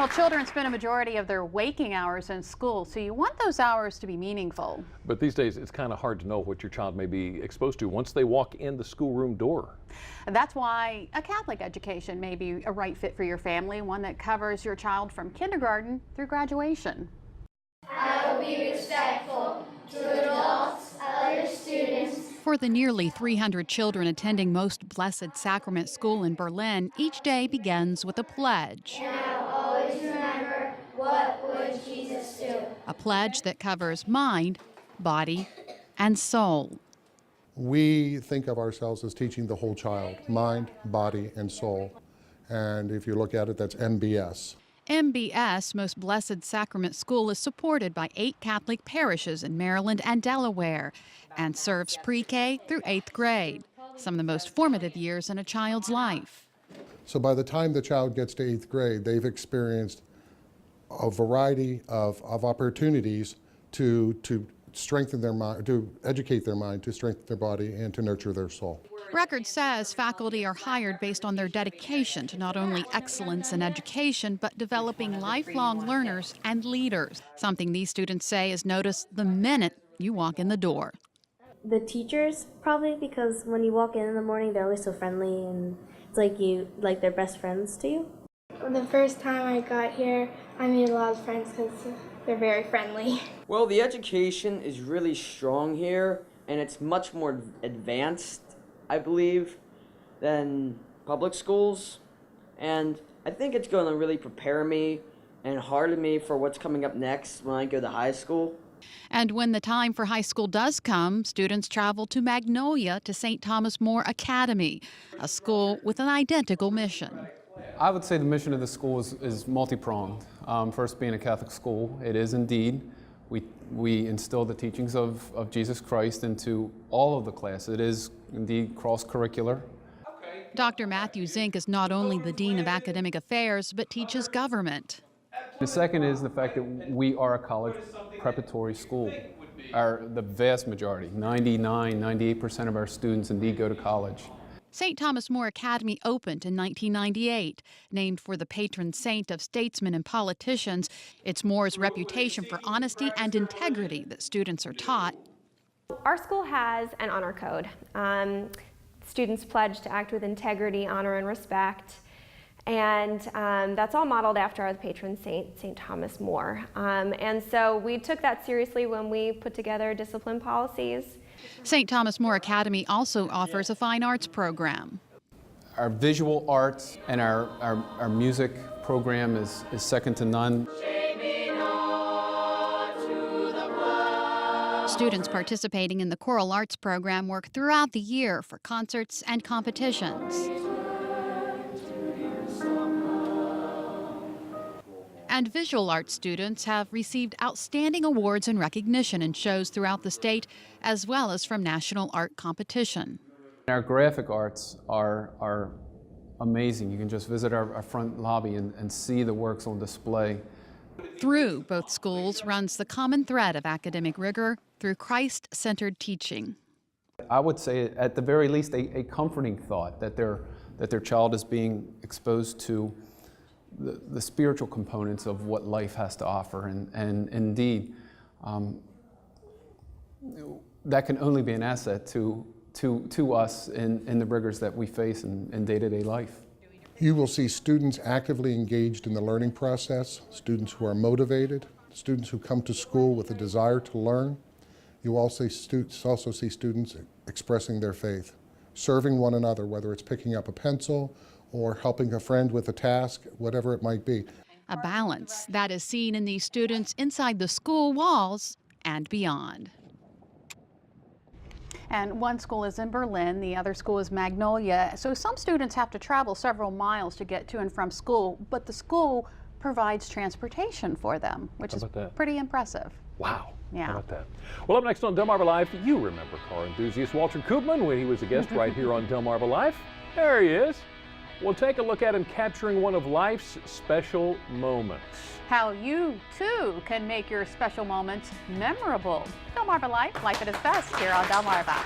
Well, children spend a majority of their waking hours in school, so you want those hours to be meaningful. But these days, it's kind of hard to know what your child may be exposed to once they walk in the schoolroom door. And that's why a Catholic education may be a right fit for your family, one that covers your child from kindergarten through graduation. I will be respectful to adults, other students. For the nearly 300 children attending Most Blessed Sacrament School in Berlin, each day begins with a pledge. And I will always remember, what would Jesus do? A pledge that covers mind, body, and soul. We think of ourselves as teaching the whole child, mind, body, and soul. And if you look at it, that's MBS. MBS, Most Blessed Sacrament School, is supported by 8 Catholic parishes in Maryland and Delaware and serves pre-K through 8th grade, some of the most formative years in a child's life. So by the time the child gets to 8th grade, they've experienced a variety of opportunities to strengthen their mind, to educate their mind, to strengthen their body, and to nurture their soul. Record says faculty are hired based on their dedication to not only excellence in education, but developing lifelong learners and leaders, something these students say is noticed the minute you walk in the door. The teachers, probably, because when you walk in the morning, they're always so friendly, and it's like they're best friends to you. The first time I got here, I made a lot of friends because they're very friendly. Well, the education is really strong here, and it's much more advanced, I believe, than public schools. And I think it's going to really prepare me and harden me for what's coming up next when I go to high school. And when the time for high school does come, students travel to Magnolia to St. Thomas More Academy, a school with an identical mission. I would say the mission of the school is multi-pronged. First, being a Catholic school, it is indeed. We instill the teachings of Jesus Christ into all of the classes. It is indeed cross-curricular. Dr. Matthew Zink is not only the Dean of Academic Affairs, but teaches government. The second is the fact that we are a college preparatory school. The vast majority, 98% of our students indeed go to college. St. Thomas More Academy opened in 1998. Named for the patron saint of statesmen and politicians, it's More's reputation for honesty and integrity that students are taught. Our school has an honor code. Students pledge to act with integrity, honor, and respect. And that's all modeled after our patron saint, St. Thomas More. And so we took that seriously when we put together discipline policies. St. Thomas More Academy also offers a fine arts program. Our visual arts and our music program is second to none. Students participating in the choral arts program work throughout the year for concerts and competitions. And visual arts students have received outstanding awards and recognition in shows throughout the state, as well as from national art competition. Our graphic arts are amazing. You can just visit our front lobby and see the works on display. Through both schools runs the common thread of academic rigor through Christ-centered teaching. I would say, at the very least, a comforting thought that their child is being exposed to the spiritual components of what life has to offer, and indeed, that can only be an asset to us in the rigors that we face in day-to-day life. You will see students actively engaged in the learning process, students who are motivated, students who come to school with a desire to learn. You also see students expressing their faith, serving one another, whether it's picking up a pencil or helping a friend with a task, whatever it might be. A balance that is seen in these students inside the school walls and beyond. And one school is in Berlin, the other school is Magnolia. So some students have to travel several miles to get to and from school, but the school provides transportation for them, which is pretty impressive. Wow. Yeah. How about that? Well, up next on Delmarva Life, you remember car enthusiast Walter Koopman when he was a guest right here on Delmarva Life. There he is. We'll take a look at him capturing one of life's special moments. How you, too, can make your special moments memorable. Delmarva Life, life at its best here on Delmarva.